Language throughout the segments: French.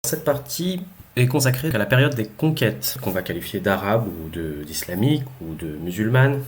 Cette partie est consacrée à la période des conquêtes, qu'on va qualifier d'arabe ou d'islamique ou de musulmane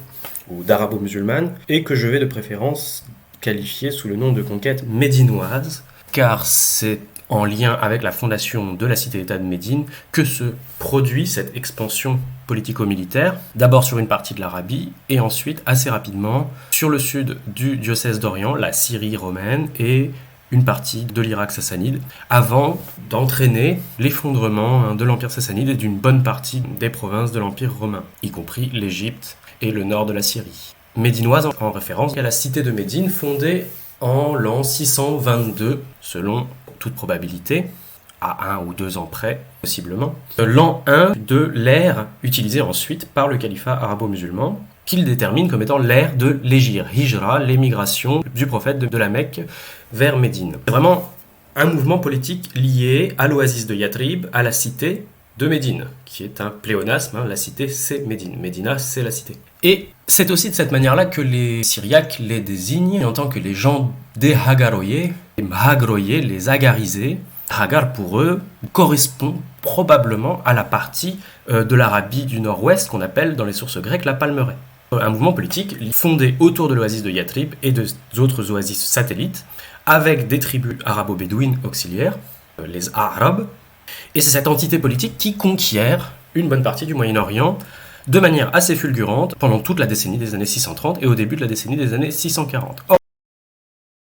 ou d'arabo-musulmane, et que je vais de préférence qualifier sous le nom de conquête médinoise, car c'est en lien avec la fondation de la cité-État de Médine que se produit cette expansion politico-militaire, d'abord sur une partie de l'Arabie, et ensuite, assez rapidement, sur le sud du diocèse d'Orient, la Syrie romaine, et une partie de l'Irak sassanide, avant d'entraîner l'effondrement de l'Empire sassanide et d'une bonne partie des provinces de l'Empire romain, y compris l'Égypte et le nord de la Syrie. Médinoise en référence à la cité de Médine, fondée en l'an 622, selon toute probabilité, à 1 ou 2 ans près, possiblement, l'an 1 de l'ère utilisée ensuite par le califat arabo-musulman, qu'il détermine comme étant l'ère de l'Hégire, Hijra, l'émigration du prophète de la Mecque vers Médine. C'est vraiment un mouvement politique lié à l'oasis de Yathrib, à la cité de Médine, qui est un pléonasme, la cité c'est Médine, Médina c'est la cité. Et c'est aussi de cette manière-là que les Syriaques les désignent en tant que les gens des Hagaroyés, les Mhagroyés, les Agarisés. Hagar pour eux correspond probablement à la partie de l'Arabie du Nord-Ouest qu'on appelle dans les sources grecques la Palmeraie. Un mouvement politique fondé autour de l'oasis de Yathrib et d'autres oasis satellites, avec des tribus arabo-bédouines auxiliaires, les Arabes, et c'est cette entité politique qui conquiert une bonne partie du Moyen-Orient de manière assez fulgurante pendant toute la décennie des années 630 et au début de la décennie des années 640.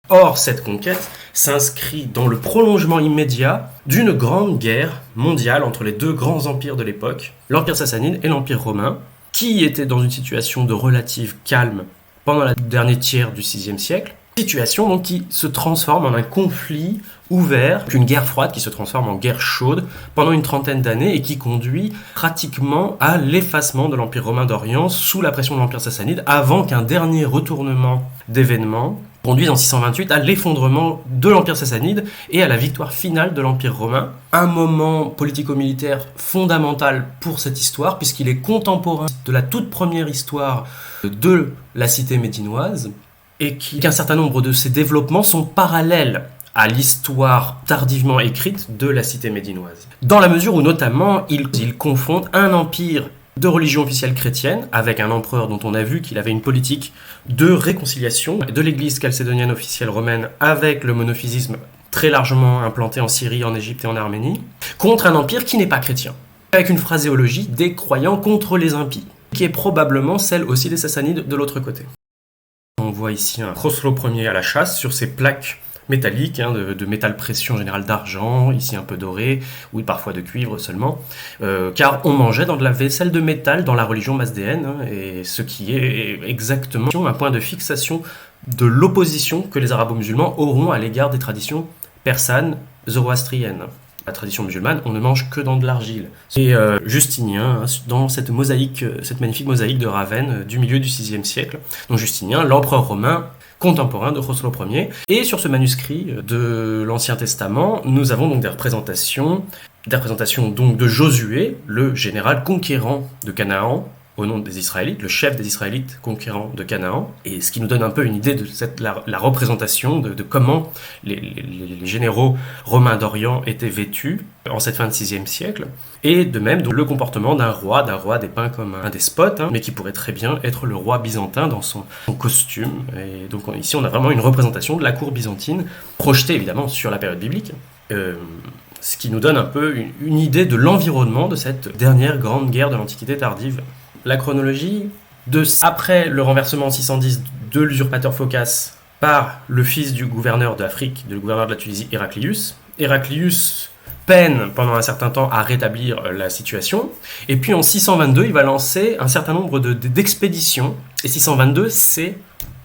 Or, cette conquête s'inscrit dans le prolongement immédiat d'une grande guerre mondiale entre les deux grands empires de l'époque, l'Empire sassanide et l'Empire romain, qui était dans une situation de relative calme pendant le dernier tiers du VIe siècle, situation donc qui se transforme en un conflit ouvert, une guerre froide qui se transforme en guerre chaude pendant une trentaine d'années et qui conduit pratiquement à l'effacement de l'Empire romain d'Orient sous la pression de l'Empire sassanide avant qu'un dernier retournement d'événements conduise en 628 à l'effondrement de l'Empire sassanide et à la victoire finale de l'Empire romain. Un moment politico-militaire fondamental pour cette histoire puisqu'il est contemporain de la toute première histoire de la cité médinoise et qu'un certain nombre de ces développements sont parallèles à l'histoire tardivement écrite de la cité médinoise. Dans la mesure où notamment il confronte un empire de religion officielle chrétienne, avec un empereur dont on a vu qu'il avait une politique de réconciliation de l'église chalcédonienne officielle romaine avec le monophysisme très largement implanté en Syrie, en Égypte et en Arménie, contre un empire qui n'est pas chrétien, avec une phraséologie des croyants contre les impies, qui est probablement celle aussi des Sassanides de l'autre côté. On voit ici un Khosrow Ier à la chasse sur ses plaques métalliques, de métal précieux en général d'argent, ici un peu doré, ou parfois de cuivre seulement, car on mangeait dans de la vaisselle de métal dans la religion mazdéenne, et ce qui est exactement un point de fixation de l'opposition que les arabo-musulmans auront à l'égard des traditions persanes zoroastriennes. La tradition musulmane, on ne mange que dans de l'argile. Et Justinien, dans cette magnifique mosaïque de Ravenne du milieu du VIe siècle, donc Justinien, l'empereur romain contemporain de Khosrow Ier. Et sur ce manuscrit de l'Ancien Testament, nous avons donc des représentations donc de Josué, le général conquérant de Canaan, au nom des Israélites, le chef des Israélites conquérant de Canaan, et ce qui nous donne un peu une idée de la représentation de comment les généraux romains d'Orient étaient vêtus en cette fin de VIe siècle, et de même donc, le comportement d'un roi dépeint comme un despote, mais qui pourrait très bien être le roi byzantin dans son costume, et donc ici on a vraiment une représentation de la cour byzantine, projetée évidemment sur la période biblique, ce qui nous donne un peu une idée de l'environnement de cette dernière grande guerre de l'Antiquité tardive. La chronologie, après le renversement en 610 de l'usurpateur Phocas par le fils du gouverneur d'Afrique, le gouverneur de la Tunisie, Héraclius peine pendant un certain temps à rétablir la situation, et puis en 622, il va lancer un certain nombre d'expéditions, et 622, c'est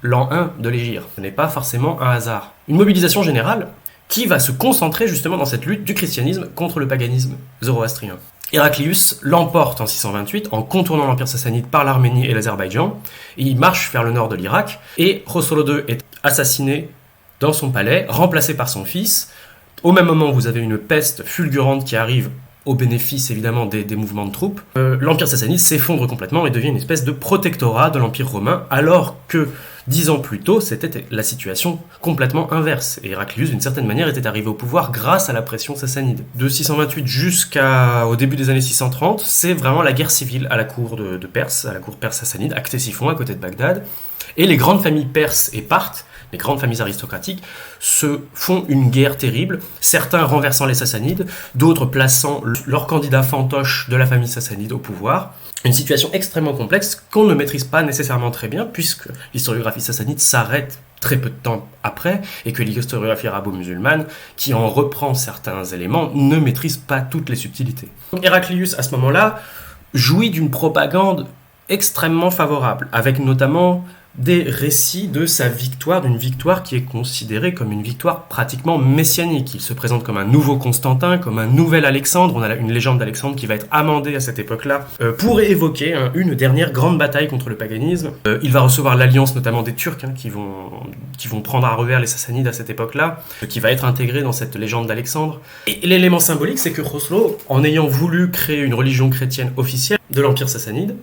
l'an 1 de l'Hégire. Ce n'est pas forcément un hasard. Une mobilisation générale qui va se concentrer justement dans cette lutte du christianisme contre le paganisme zoroastrien. Héraclius l'emporte en 628 en contournant l'Empire sassanide par l'Arménie et l'Azerbaïdjan, et il marche vers le nord de l'Irak, et Khosrow II est assassiné dans son palais, remplacé par son fils. Au même moment, vous avez une peste fulgurante qui arrive au bénéfice évidemment des mouvements de troupes, l'Empire sassanide s'effondre complètement et devient une espèce de protectorat de l'Empire romain, alors que 10 ans plus tôt, c'était la situation complètement inverse. Et Héraclius, d'une certaine manière, était arrivé au pouvoir grâce à la pression sassanide. De 628 jusqu'au début des années 630, c'est vraiment la guerre civile à la cour de Perse, à la cour perse sassanide, à Ctésiphon, à côté de Bagdad. Et les grandes familles perses et parthes, les grandes familles aristocratiques, se font une guerre terrible, certains renversant les Sassanides, d'autres plaçant leur candidat fantoche de la famille sassanide au pouvoir. Une situation extrêmement complexe qu'on ne maîtrise pas nécessairement très bien, puisque l'historiographie sassanide s'arrête très peu de temps après, et que l'historiographie arabo-musulmane, qui en reprend certains éléments, ne maîtrise pas toutes les subtilités. Donc Héraclius, à ce moment-là, jouit d'une propagande extrêmement favorable, avec notamment des récits de sa victoire, d'une victoire qui est considérée comme une victoire pratiquement messianique. Il se présente comme un nouveau Constantin, comme un nouvel Alexandre. On a une légende d'Alexandre qui va être amendée à cette époque-là pour évoquer une dernière grande bataille contre le paganisme. Il va recevoir l'alliance notamment des Turcs qui vont prendre à revers les Sassanides à cette époque-là, qui va être intégré dans cette légende d'Alexandre. Et l'élément symbolique, c'est que Khosrow, en ayant voulu créer une religion chrétienne officielle de l'Empire sassanide,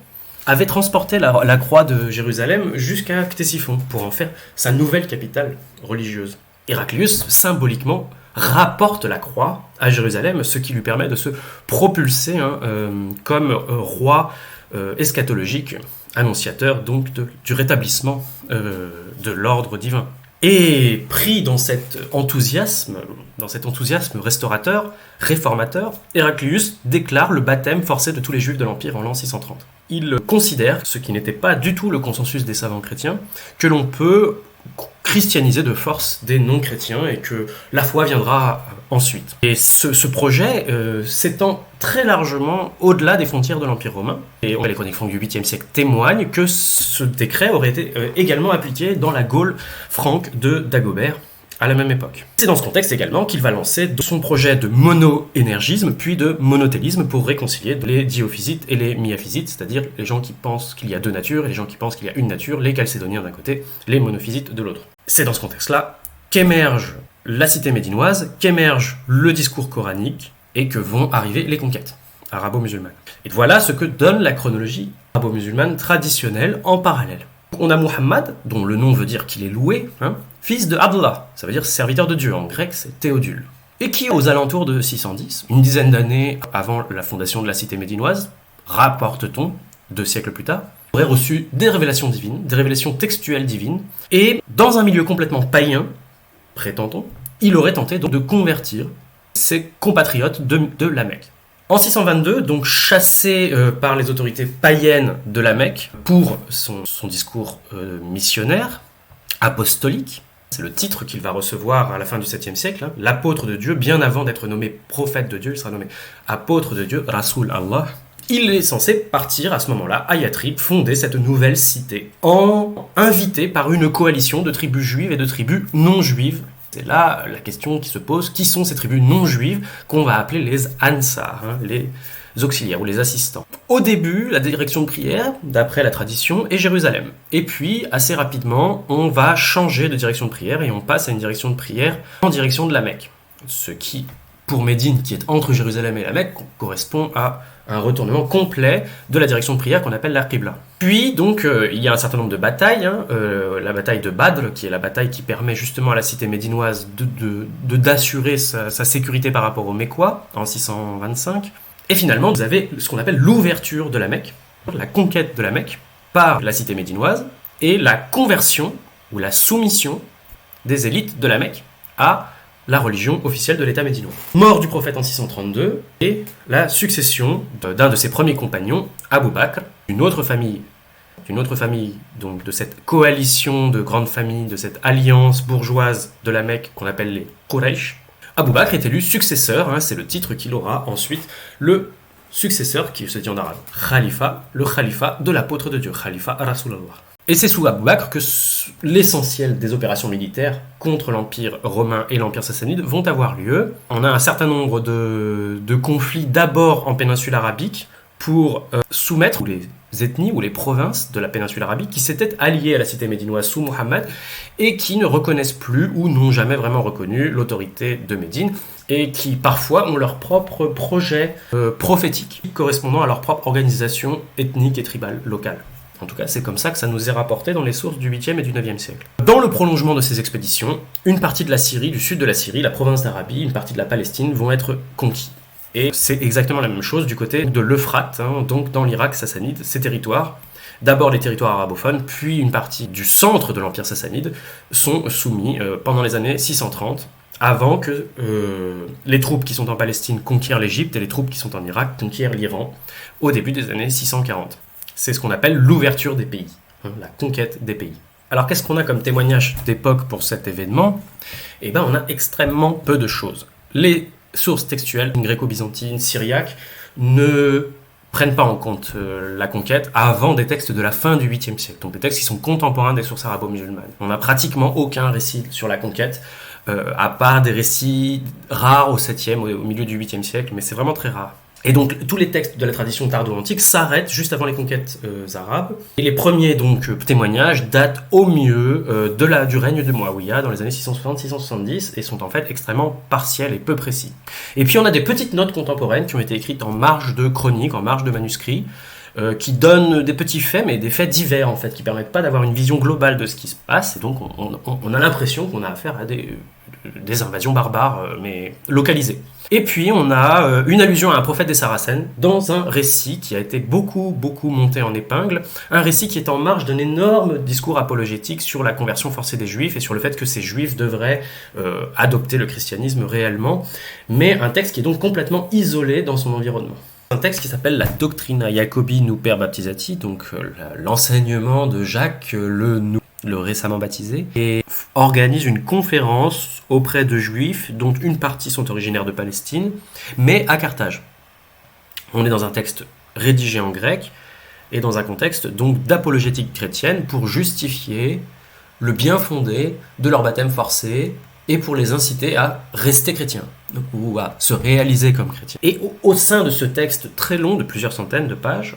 avait transporté la croix de Jérusalem jusqu'à Ctésiphon pour en faire sa nouvelle capitale religieuse. Héraclius, symboliquement, rapporte la croix à Jérusalem, ce qui lui permet de se propulser comme roi eschatologique, annonciateur donc du rétablissement de l'ordre divin. Et pris dans cet enthousiasme restaurateur, réformateur, Héraclius déclare le baptême forcé de tous les juifs de l'Empire en l'an 630. Il considère, ce qui n'était pas du tout le consensus des savants chrétiens, que l'on peut christianiser de force des non-chrétiens et que la foi viendra ensuite. Et ce projet s'étend très largement au-delà des frontières de l'Empire romain. Et les chroniques franques du 8e siècle témoignent que ce décret aurait été également appliqué dans la Gaule franque de Dagobert à la même époque. C'est dans ce contexte également qu'il va lancer son projet de monoénergisme puis de monothélisme pour réconcilier les diophysites et les miaphysites, c'est-à-dire les gens qui pensent qu'il y a deux natures et les gens qui pensent qu'il y a une nature, les chalcédoniens d'un côté, les monophysites de l'autre. C'est dans ce contexte-là qu'émerge la cité médinoise, qu'émerge le discours coranique et que vont arriver les conquêtes arabo-musulmanes. Et voilà ce que donne la chronologie arabo-musulmane traditionnelle en parallèle. On a Muhammad, dont le nom veut dire qu'il est loué, fils de Abdullah, ça veut dire serviteur de Dieu, en grec c'est Théodule, et qui, aux alentours de 610, une dizaine d'années avant la fondation de la cité médinoise, rapporte-t-on, 2 siècles plus tard, aurait reçu des révélations divines, des révélations textuelles divines, et dans un milieu complètement païen, prétend-on, il aurait tenté donc de convertir ses compatriotes de la Mecque. En 622, donc chassé par les autorités païennes de la Mecque pour son discours missionnaire, apostolique, c'est le titre qu'il va recevoir à la fin du 7e siècle, l'apôtre de Dieu, bien avant d'être nommé prophète de Dieu, il sera nommé apôtre de Dieu, Rasoul Allah. Il est censé partir à ce moment-là à Yathrib, fonder cette nouvelle cité, invité par une coalition de tribus juives et de tribus non juives. C'est là la question qui se pose, qui sont ces tribus non juives qu'on va appeler les Ansar, les auxiliaires ou les assistants. Au début, la direction de prière, d'après la tradition, est Jérusalem. Et puis, assez rapidement, on va changer de direction de prière et on passe à une direction de prière en direction de la Mecque. Ce qui, pour Médine, qui est entre Jérusalem et la Mecque, correspond à un retournement complet de la direction de prière qu'on appelle la Qibla. Puis, donc, il y a un certain nombre de batailles, la bataille de Badr, qui est la bataille qui permet justement à la cité médinoise d'assurer sa sécurité par rapport aux Mécois, en 625. Et finalement, vous avez ce qu'on appelle l'ouverture de la Mecque, la conquête de la Mecque par la cité médinoise, et la conversion, ou la soumission des élites de la Mecque à la religion officielle de l'État médinois. Mort du prophète en 632, et la succession d'un de ses premiers compagnons, Abou Bakr, d'une autre famille, donc de cette coalition de grandes familles, de cette alliance bourgeoise de la Mecque qu'on appelle les Quraysh. Abou Bakr est élu successeur, c'est le titre qu'il aura ensuite, le successeur, qui se dit en arabe Khalifa, le Khalifa de l'apôtre de Dieu, Khalifa Rasulallah. Et c'est sous Abou Bakr que l'essentiel des opérations militaires contre l'Empire romain et l'Empire sassanide vont avoir lieu. On a un certain nombre de conflits d'abord en péninsule arabique, pour soumettre les ethnies ou les provinces de la péninsule arabique qui s'étaient alliées à la cité médinoise sous Mohammed et qui ne reconnaissent plus ou n'ont jamais vraiment reconnu l'autorité de Médine et qui parfois ont leur propre projet prophétique correspondant à leur propre organisation ethnique et tribale locale. En tout cas, c'est comme ça que ça nous est rapporté dans les sources du 8e et du 9e siècle. Dans le prolongement de ces expéditions, une partie de la Syrie, du sud de la Syrie, la province d'Arabie, une partie de la Palestine vont être conquis. Et c'est exactement la même chose du côté de l'Euphrate, donc dans l'Irak sassanide, ces territoires, d'abord les territoires arabophones, puis une partie du centre de l'Empire sassanide, sont soumis pendant les années 630, avant que les troupes qui sont en Palestine conquièrent l'Égypte et les troupes qui sont en Irak conquièrent l'Iran au début des années 640. C'est ce qu'on appelle l'ouverture des pays, la conquête des pays. Alors qu'est-ce qu'on a comme témoignage d'époque pour cet événement ? Eh bien on a extrêmement peu de choses. Les sources textuelles gréco-byzantines, syriaques, ne prennent pas en compte la conquête avant des textes de la fin du 8e siècle, donc des textes qui sont contemporains des sources arabo-musulmanes. On n'a pratiquement aucun récit sur la conquête, à part des récits rares au 7e, au milieu du 8e siècle, mais c'est vraiment très rare. Et donc tous les textes de la tradition tardo-antique s'arrêtent juste avant les conquêtes arabes. Et les premiers donc témoignages datent au mieux du règne de Muawiyah dans les années 660-670 et sont en fait extrêmement partiels et peu précis. Et puis on a des petites notes contemporaines qui ont été écrites en marge de chroniques, en marge de manuscrits, qui donnent des petits faits, mais des faits divers en fait, qui permettent pas d'avoir une vision globale de ce qui se passe. Et donc on a l'impression qu'on a affaire à des invasions barbares, mais localisées. Et puis on a une allusion à un prophète des Saracènes dans un récit qui a été beaucoup monté en épingle, un récit qui est en marge d'un énorme discours apologétique sur la conversion forcée des Juifs et sur le fait que ces Juifs devraient adopter le christianisme réellement, mais un texte qui est donc complètement isolé dans son environnement. Un texte qui s'appelle la Doctrina Jacobi Nuper Baptisati, donc l'enseignement de Jacques le récemment baptisé, et organise une conférence auprès de Juifs dont une partie sont originaires de Palestine, mais à Carthage. On est dans un texte rédigé en grec et dans un contexte donc d'apologétique chrétienne pour justifier le bien fondé de leur baptême forcé et pour les inciter à rester chrétiens ou à se réaliser comme chrétiens. Et au sein de ce texte très long de plusieurs centaines de pages,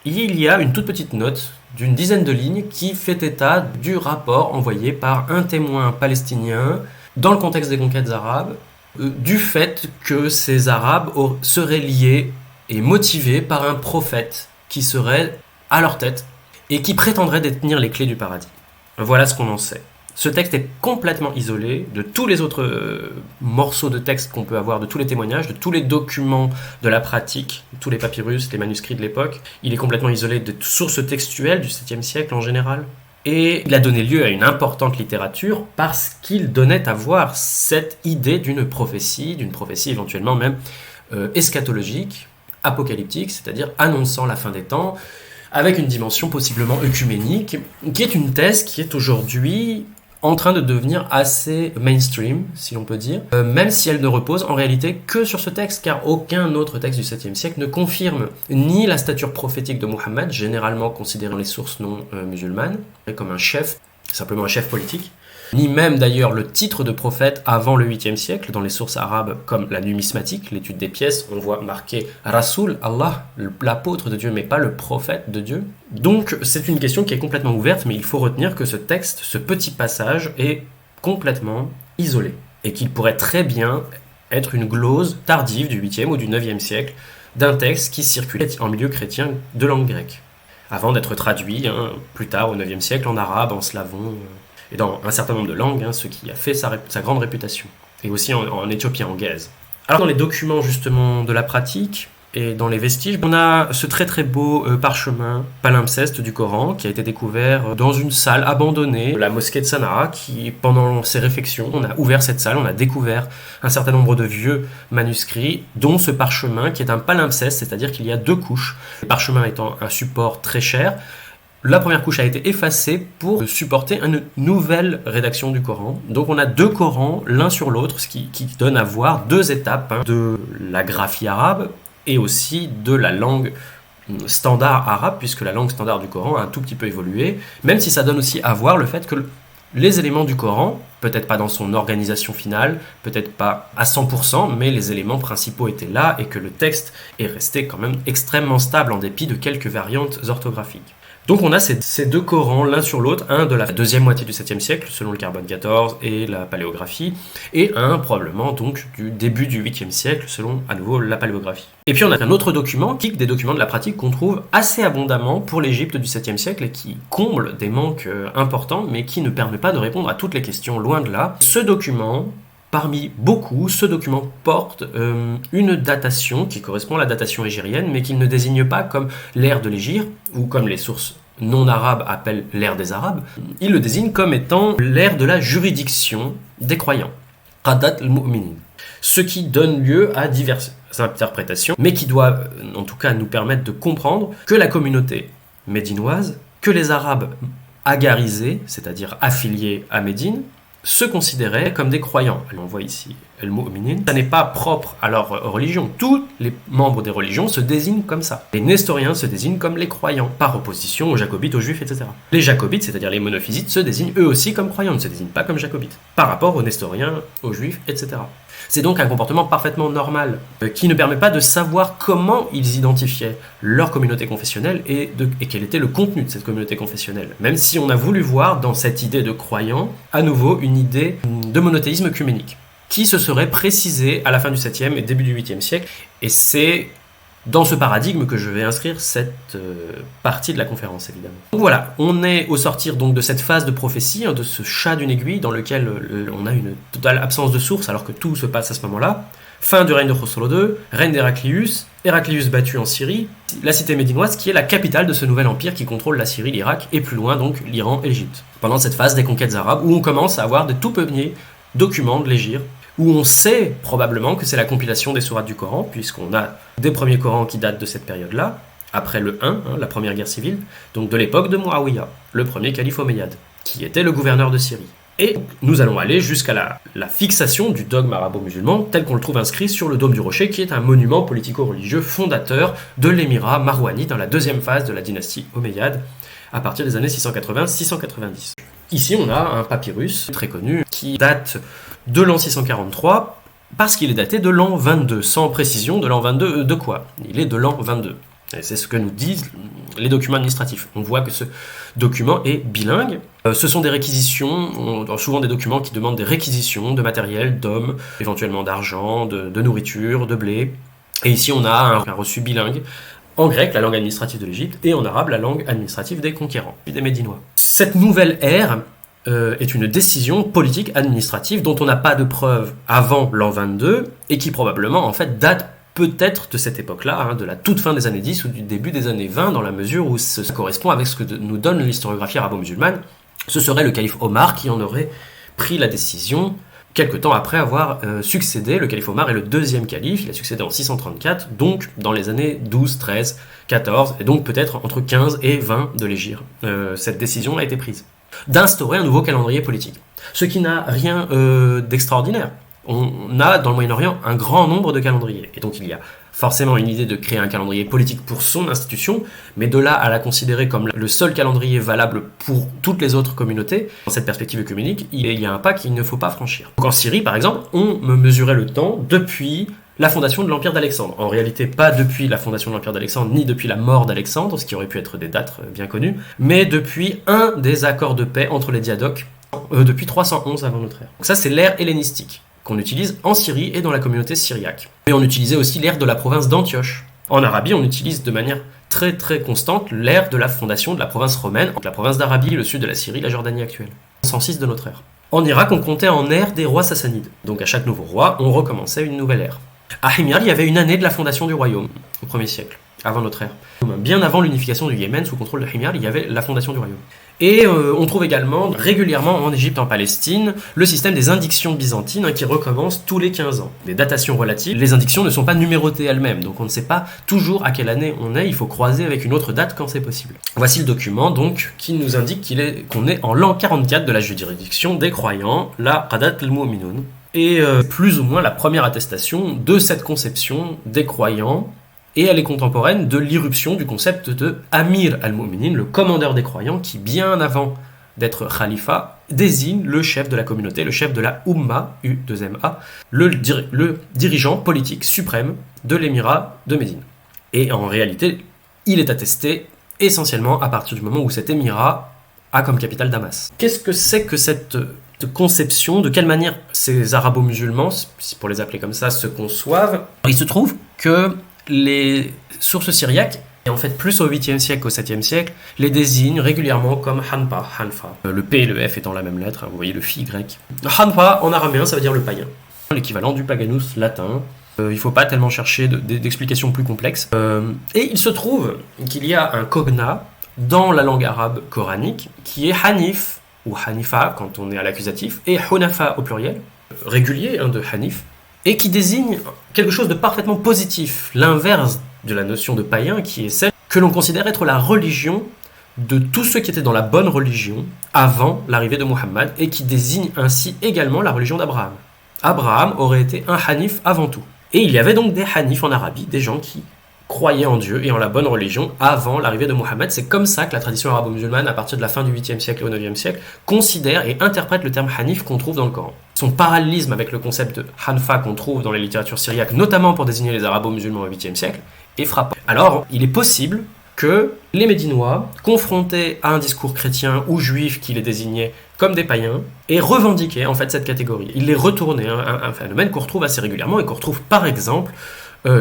il y a une toute petite note d'une dizaine de lignes qui fait état du rapport envoyé par un témoin palestinien dans le contexte des conquêtes arabes, du fait que ces Arabes seraient liés et motivés par un prophète qui serait à leur tête et qui prétendrait détenir les clés du paradis. Voilà ce qu'on en sait. Ce texte est complètement isolé de tous les autres morceaux de texte qu'on peut avoir, de tous les témoignages, de tous les documents de la pratique, tous les papyrus, les manuscrits de l'époque. Il est complètement isolé de sources textuelles du 7e siècle en général. Et il a donné lieu à une importante littérature parce qu'il donnait à voir cette idée d'une prophétie éventuellement même eschatologique, apocalyptique, c'est-à-dire annonçant la fin des temps, avec une dimension possiblement œcuménique, qui est une thèse qui est aujourd'hui en train de devenir assez mainstream, si l'on peut dire, même si elle ne repose en réalité que sur ce texte, car aucun autre texte du 7e siècle ne confirme ni la stature prophétique de Mohammed, généralement considéré dans les sources non musulmanes, comme un chef, simplement un chef politique, ni même d'ailleurs le titre de prophète avant le 8e siècle, dans les sources arabes comme la numismatique, l'étude des pièces, on voit marqué Rasoul, Allah, l'apôtre de Dieu, mais pas le prophète de Dieu. Donc c'est une question qui est complètement ouverte, mais il faut retenir que ce texte, ce petit passage, est complètement isolé, et qu'il pourrait très bien être une glose tardive du 8e ou du 9e siècle d'un texte qui circulait en milieu chrétien de langue grecque, avant d'être traduit plus tard au 9e siècle en arabe, en slavon, et dans un certain nombre de langues, ce qui a fait sa grande réputation, et aussi en éthiopien, en gaze. Alors dans les documents justement de la pratique, et dans les vestiges, on a ce très très beau parchemin palimpseste du Coran qui a été découvert dans une salle abandonnée de la mosquée de Sanaa, qui pendant ses réflexions, on a ouvert cette salle, on a découvert un certain nombre de vieux manuscrits, dont ce parchemin qui est un palimpseste, c'est-à-dire qu'il y a deux couches, le parchemin étant un support très cher. La première couche a été effacée pour supporter une nouvelle rédaction du Coran. Donc on a deux Corans l'un sur l'autre, ce qui donne à voir deux étapes de la graphie arabe et aussi de la langue standard arabe, puisque la langue standard du Coran a un tout petit peu évolué, même si ça donne aussi à voir le fait que les éléments du Coran, peut-être pas dans son organisation finale, peut-être pas à 100%, mais les éléments principaux étaient là et que le texte est resté quand même extrêmement stable en dépit de quelques variantes orthographiques. Donc on a ces deux Corans l'un sur l'autre, un de la deuxième moitié du 7e siècle selon le Carbone 14 et la paléographie, et un probablement donc du début du 8e siècle selon à nouveau la paléographie. Et puis on a un autre document, des documents de la pratique qu'on trouve assez abondamment pour l'Égypte du 7e siècle et qui comble des manques importants mais qui ne permet pas de répondre à toutes les questions, loin de là. Ce document, parmi beaucoup, ce document porte une datation qui correspond à la datation égérienne, mais qu'il ne désigne pas comme l'ère de l'Égir, ou comme les sources non arabes appellent l'ère des Arabes. Il le désigne comme étant l'ère de la juridiction des croyants, Qadat al-Mu'minin. Ce qui donne lieu à diverses interprétations, mais qui doit en tout cas nous permettre de comprendre que la communauté médinoise, que les Arabes agarisés, c'est-à-dire affiliés à Médine, se considéraient comme des croyants. On voit ici al-Mu'minin. Ça n'est pas propre à leur religion. Tous les membres des religions se désignent comme ça. Les nestoriens se désignent comme les croyants, par opposition aux jacobites, aux juifs, etc. Les jacobites, c'est-à-dire les monophysites, se désignent eux aussi comme croyants, ne se désignent pas comme jacobites, par rapport aux nestoriens, aux juifs, etc. C'est donc un comportement parfaitement normal, qui ne permet pas de savoir comment ils identifiaient leur communauté confessionnelle et quel était le contenu de cette communauté confessionnelle. Même si on a voulu voir dans cette idée de croyant, à nouveau, une idée de monothéisme œcuménique, qui se serait précisée à la fin du 7e et début du 8e siècle. Et c'est dans ce paradigme que je vais inscrire cette partie de la conférence, évidemment. Donc voilà, on est au sortir donc de cette phase de prophétie, de ce chat d'une aiguille dans lequel on a une totale absence de source alors que tout se passe à ce moment-là. Fin du règne de Khosrow II, règne d'Héraclius, Héraclius battu en Syrie, la cité médinoise qui est la capitale de ce nouvel empire qui contrôle la Syrie, l'Irak et plus loin donc l'Iran et l'Égypte. Pendant cette phase des conquêtes arabes où on commence à avoir des tout premiers documents de l'Hégire, où on sait probablement que c'est la compilation des sourates du Coran, puisqu'on a des premiers Corans qui datent de cette période-là, après le 1, la première guerre civile, donc de l'époque de Muawiyah, le premier calife omeyyade, qui était le gouverneur de Syrie. Et nous allons aller jusqu'à la fixation du dogme arabo-musulman tel qu'on le trouve inscrit sur le Dôme du Rocher, qui est un monument politico-religieux fondateur de l'émirat marouani dans la deuxième phase de la dynastie omeyyade, à partir des années 680-690. Ici, on a un papyrus très connu qui date de l'an 643, parce qu'il est daté de l'an 22, sans précision de l'an 22 de quoi. Il est de l'an 22. Et c'est ce que nous disent les documents administratifs. On voit que ce document est bilingue. Ce sont des réquisitions, souvent des documents qui demandent des réquisitions de matériel, d'hommes, éventuellement d'argent, de nourriture, de blé. Et ici, on a un reçu bilingue, en grec, la langue administrative de l'Égypte, et en arabe, la langue administrative des conquérants, des Médinois. Cette nouvelle ère est une décision politique administrative dont on n'a pas de preuves avant l'an 22 et qui probablement en fait date peut-être de cette époque-là, de la toute fin des années 10 ou du début des années 20, dans la mesure où ça correspond avec ce que nous donne l'historiographie arabo-musulmane. Ce serait le calife Omar qui en aurait pris la décision quelque temps après avoir succédé. Le calife Omar est le deuxième calife, il a succédé en 634, donc dans les années 12, 13, 14, et donc peut-être entre 15 et 20 de l'Hégire. Cette décision a été prise d'instaurer un nouveau calendrier politique. Ce qui n'a rien d'extraordinaire. On a dans le Moyen-Orient un grand nombre de calendriers. Et donc il y a forcément une idée de créer un calendrier politique pour son institution, mais de là à la considérer comme le seul calendrier valable pour toutes les autres communautés, dans cette perspective œcuménique, il y a un pas qu'il ne faut pas franchir. Donc en Syrie, par exemple, on mesurait le temps depuis la fondation de l'Empire d'Alexandre. En réalité, pas depuis la fondation de l'Empire d'Alexandre, ni depuis la mort d'Alexandre, ce qui aurait pu être des dates bien connues, mais depuis un des accords de paix entre les diadoques, depuis 311 avant notre ère. Donc ça, c'est l'ère hellénistique, qu'on utilise en Syrie et dans la communauté syriaque. Mais on utilisait aussi l'ère de la province d'Antioche. En Arabie, on utilise de manière très très constante l'ère de la fondation de la province romaine, la province d'Arabie, le sud de la Syrie, la Jordanie actuelle. 106 de notre ère. En Irak, on comptait en ère des rois sassanides. Donc à chaque nouveau roi, on recommençait une nouvelle ère. À Himyar, il y avait une année de la fondation du royaume, au 1er siècle, avant notre ère. Bien avant l'unification du Yémen, sous contrôle de Himyar, il y avait la fondation du royaume. Et on trouve également régulièrement en Égypte et en Palestine le système des indictions byzantines qui recommence tous les 15 ans. Des datations relatives, les indictions ne sont pas numérotées elles-mêmes, donc on ne sait pas toujours à quelle année on est, il faut croiser avec une autre date quand c'est possible. Voici le document donc qui nous indique qu'on est en l'an 44 de la juridiction des croyants, la Qadat al-Mu'minun. Et plus ou moins la première attestation de cette conception des croyants, et elle est contemporaine de l'irruption du concept de Amir al-Mu'minin, le commandeur des croyants, qui bien avant d'être khalifa, désigne le chef de la communauté, le chef de la Ummah, U2MA, le dirigeant politique suprême de l'émirat de Médine. Et en réalité, il est attesté essentiellement à partir du moment où cet émirat a comme capitale Damas. Qu'est-ce que c'est que cette conception? De quelle manière ces arabo-musulmans, si pour les appeler comme ça, se conçoivent? Il se trouve que les sources syriaques, et en fait plus au 8e siècle qu'au 7e siècle, les désignent régulièrement comme Hanfa. Le P et le F étant la même lettre, vous voyez le phi grec. Hanfa en araméen, ça veut dire le païen, l'équivalent du paganus latin. Il ne faut pas tellement chercher d'explications plus complexes. Et il se trouve qu'il y a un cognat dans la langue arabe coranique qui est Hanif, ou Hanifa quand on est à l'accusatif, et Hunafa au pluriel, régulier de Hanif, et qui désigne quelque chose de parfaitement positif, l'inverse de la notion de païen, qui est celle que l'on considère être la religion de tous ceux qui étaient dans la bonne religion avant l'arrivée de Muhammad, et qui désigne ainsi également la religion d'Abraham. Abraham aurait été un Hanif avant tout. Et il y avait donc des Hanifs en Arabie, des gens qui croyaient en Dieu et en la bonne religion avant l'arrivée de Muhammad. C'est comme ça que la tradition arabo-musulmane, à partir de la fin du 8e siècle et au 9e siècle, considère et interprète le terme Hanif qu'on trouve dans le Coran. Son parallélisme avec le concept de Hanfa qu'on trouve dans les littératures syriaques, notamment pour désigner les arabo-musulmans au 8e siècle, est frappant. Alors, il est possible que les Médinois, confrontés à un discours chrétien ou juif qui les désignait comme des païens, aient revendiqué en fait cette catégorie. Ils les retournaient, un phénomène qu'on retrouve assez régulièrement et qu'on retrouve par exemple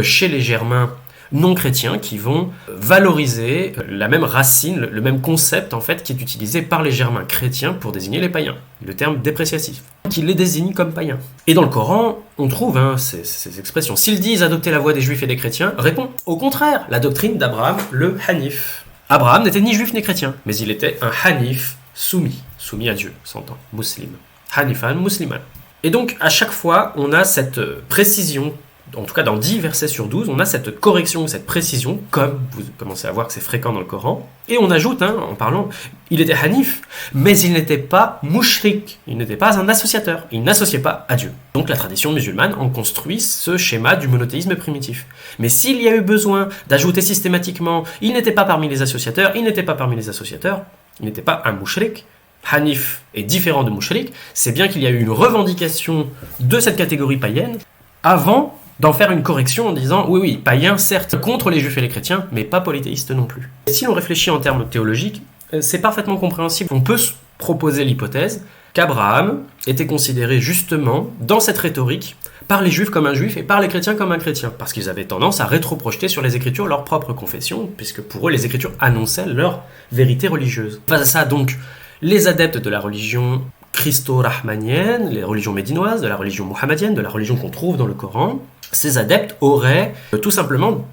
chez les Germains non chrétiens qui vont valoriser la même racine, le même concept en fait qui est utilisé par les Germains chrétiens pour désigner les païens, le terme dépréciatif, qui les désigne comme païens. Et dans le Coran, on trouve ces expressions. S'ils disent adopter la voie des juifs et des chrétiens, répond au contraire, la doctrine d'Abraham, le Hanif. Abraham n'était ni juif ni chrétien, mais il était un Hanif soumis à Dieu, s'entend, muslim. Hanifan, musliman. Et donc, à chaque fois, on a cette précision, en tout cas dans 10 versets sur 12, on a cette correction, cette précision, comme vous commencez à voir que c'est fréquent dans le Coran. Et on ajoute, en parlant, il était Hanif, mais il n'était pas mushrik, il n'était pas un associateur, il n'associait pas à Dieu. Donc la tradition musulmane en construit ce schéma du monothéisme primitif. Mais s'il y a eu besoin d'ajouter systématiquement, il n'était pas parmi les associateurs, il n'était pas un mushrik, Hanif est différent de mushrik, c'est bien qu'il y a eu une revendication de cette catégorie païenne avant d'en faire une correction en disant oui, païen certes contre les juifs et les chrétiens, mais pas polythéiste non plus. Et si l'on réfléchit en termes théologiques, c'est parfaitement compréhensible. On peut se proposer l'hypothèse qu'Abraham était considéré justement dans cette rhétorique par les juifs comme un juif et par les chrétiens comme un chrétien, parce qu'ils avaient tendance à rétroprojeter sur les Écritures leur propre confession, puisque pour eux les Écritures annonçaient leur vérité religieuse. Face à ça donc, les adeptes de la religion christo-rahmanienne, les religions médinoises, de la religion mohammedienne, de la religion qu'on trouve dans le Coran, ces adeptes auraient tout simplement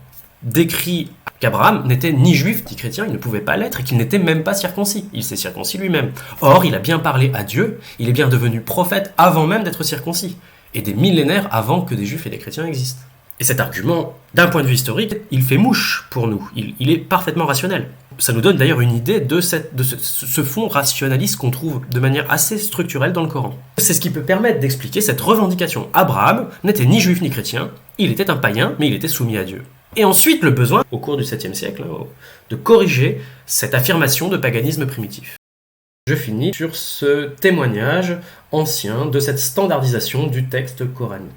décrit qu'Abraham n'était ni juif ni chrétien, il ne pouvait pas l'être et qu'il n'était même pas circoncis. Il s'est circoncis lui-même. Or, il a bien parlé à Dieu, il est bien devenu prophète avant même d'être circoncis, et des millénaires avant que des juifs et des chrétiens existent. Et cet argument, d'un point de vue historique, il fait mouche pour nous, il est parfaitement rationnel. Ça nous donne d'ailleurs une idée de ce fond rationaliste qu'on trouve de manière assez structurelle dans le Coran. C'est ce qui peut permettre d'expliquer cette revendication. Abraham n'était ni juif ni chrétien, il était un païen, mais il était soumis à Dieu. Et ensuite, le besoin, au cours du 7e siècle, de corriger cette affirmation de paganisme primitif. Je finis sur ce témoignage ancien de cette standardisation du texte coranique.